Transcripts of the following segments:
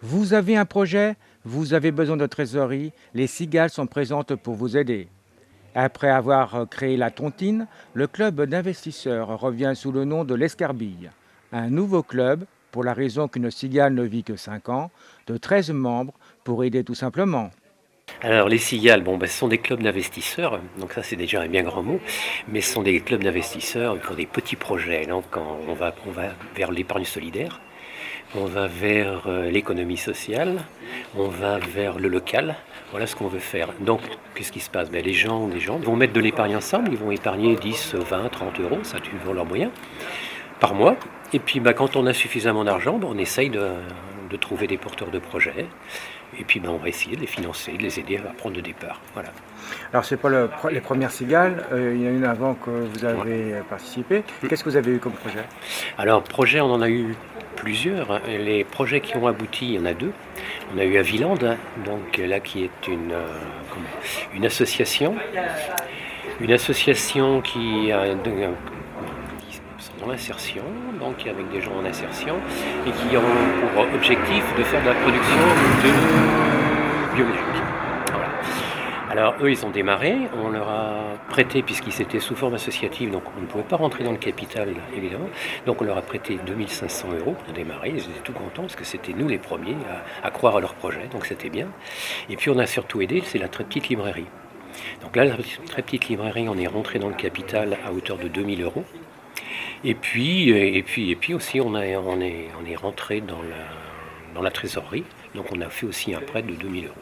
Vous avez un projet, vous avez besoin de trésorerie, les cigales sont présentes pour vous aider. Après avoir créé la tontine, le club d'investisseurs revient sous le nom de l'Escarbille. Un nouveau club, pour la raison qu'une cigale ne vit que 5 ans, de 13 membres pour aider tout simplement. Alors les cigales, ce sont des clubs d'investisseurs, donc ça c'est déjà un bien grand mot, mais ce sont des clubs d'investisseurs pour des petits projets. Donc on va vers l'épargne solidaire, on va vers l'économie sociale, on va vers le local. Voilà ce qu'on veut faire. Donc qu'est-ce qui se passe? Les gens vont mettre de l'épargne ensemble, ils vont épargner 10, 20, 30 euros, ça suivant leurs moyens, par mois. Et puis quand on a suffisamment d'argent, on essaye de trouver des porteurs de projets. Et puis on va essayer de les financer, de les aider à prendre le départ. Voilà. Alors c'est pas les premières cigales, il y en a une avant que vous avez participé. Qu'est-ce que vous avez eu comme projet? Alors projet, on en a eu plusieurs. Les projets qui ont abouti, il y en a deux. On a eu à Villande, donc là qui est une association. Une association qui a dans l'insertion, donc avec des gens en insertion, et qui ont pour objectif de faire de la production de biologique. Voilà. Alors eux, ils ont démarré, on leur a prêté, puisqu'ils étaient sous forme associative, donc on ne pouvait pas rentrer dans le capital, évidemment, donc on leur a prêté 2500 euros pour démarrer, ils étaient tout contents, parce que c'était nous les premiers à croire à leur projet, donc c'était bien. Et puis on a surtout aidé, c'est la très petite librairie. Donc là, la très petite librairie, on est rentré dans le capital à hauteur de 2000 euros. Et puis aussi, on est rentré dans la trésorerie. Donc on a fait aussi un prêt de 2000 euros.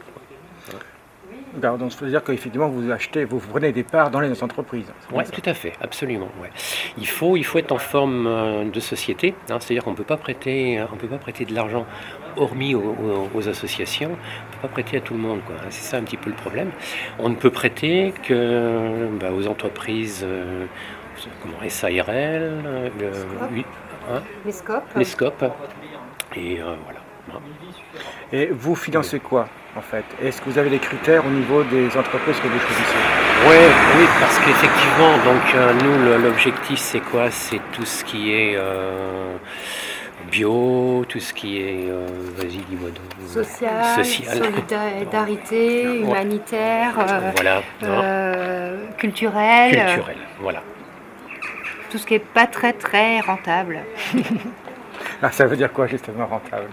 Alors, donc, ça veut dire qu'effectivement, vous prenez des parts dans les entreprises. Oui, tout à fait, absolument. Ouais. Il faut être en forme de société, c'est-à-dire qu'on ne peut pas prêter de l'argent, hormis aux associations, on ne peut pas prêter à tout le monde, quoi. C'est ça un petit peu le problème. On ne peut prêter aux entreprises. SARL, les scopes, et voilà. Et vous financez quoi en fait? Est-ce que vous avez des critères au niveau des entreprises que vous choisissez? Oui, parce qu'effectivement, donc nous l'objectif c'est quoi? C'est tout ce qui est bio, tout ce qui est vas-y dis-moi donc. Social, solidarité, humanitaire, voilà, culturel, voilà. Tout ce qui n'est pas très très rentable. Ça veut dire quoi justement rentable?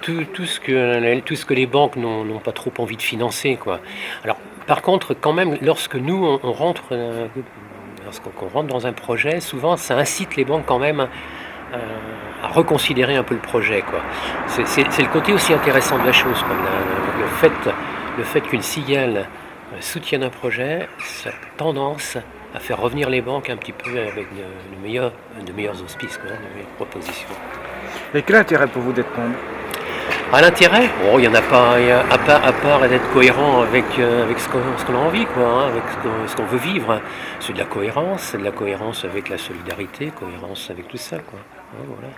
Tout ce que les banques n'ont pas trop envie de financer, quoi. Alors par contre, quand même, lorsque nous on rentre dans un projet, souvent ça incite les banques quand même à reconsidérer un peu le projet, quoi. C'est le côté aussi intéressant de la chose, quoi. Le fait qu'une cigale soutienne un projet, ça a tendance à faire revenir les banques un petit peu avec de meilleurs auspices, quoi, de meilleures propositions. Et quel intérêt pour vous d'être membre? À l'intérêt, il n'y en a pas, à part d'être cohérent avec ce qu'on a envie, quoi, avec ce qu'on veut vivre. C'est de la cohérence avec la solidarité, cohérence avec tout ça, quoi. Voilà.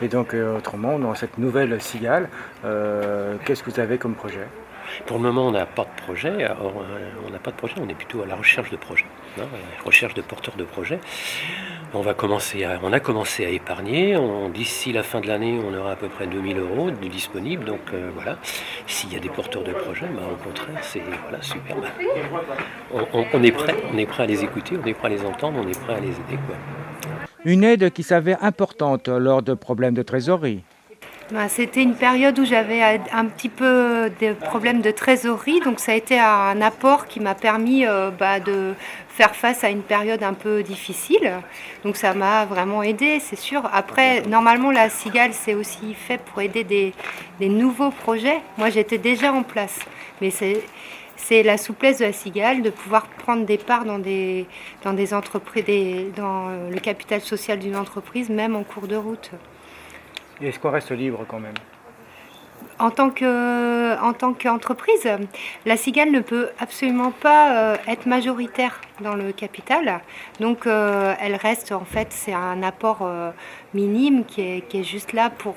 Et donc, autrement, dans cette nouvelle cigale, qu'est-ce que vous avez comme projet? Pour le moment, on n'a pas de projet. On est plutôt à la recherche de projets, la recherche de porteurs de projets. On a commencé à épargner. D'ici la fin de l'année, on aura à peu près 2000 euros de disponibles. Donc voilà, s'il y a des porteurs de projets, au contraire, c'est super. On est prêt à les écouter, on est prêt à les entendre, on est prêt à les aider, quoi. Une aide qui s'avère importante lors de problèmes de trésorerie. C'était une période où j'avais un petit peu de problèmes de trésorerie, donc ça a été un apport qui m'a permis de faire face à une période un peu difficile. Donc ça m'a vraiment aidé, c'est sûr. Après, normalement, la cigale, c'est aussi fait pour aider des nouveaux projets. Moi, j'étais déjà en place, mais c'est la souplesse de la cigale de pouvoir prendre des parts dans des entreprises, dans le capital social d'une entreprise, même en cours de route. Est-ce qu'on reste libre quand même? En tant qu'entreprise, la cigale ne peut absolument pas être majoritaire dans le capital. Donc elle reste, en fait, c'est un apport minime qui est juste là pour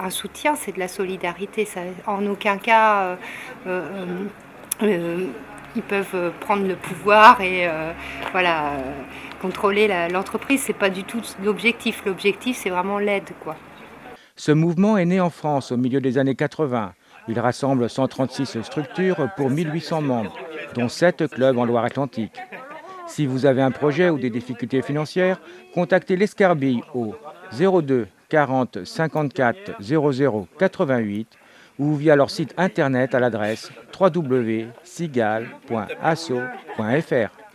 un soutien, c'est de la solidarité. Ça, en aucun cas, ils peuvent prendre le pouvoir et voilà. contrôler l'entreprise, c'est pas du tout l'objectif. L'objectif, c'est vraiment l'aide, quoi. Ce mouvement est né en France au milieu des années 80. Il rassemble 136 structures pour 1800 membres, dont 7 clubs en Loire-Atlantique. Si vous avez un projet ou des difficultés financières, contactez l'Escarbille au 02 40 54 00 88 ou via leur site internet à l'adresse www.sigal.asso.fr.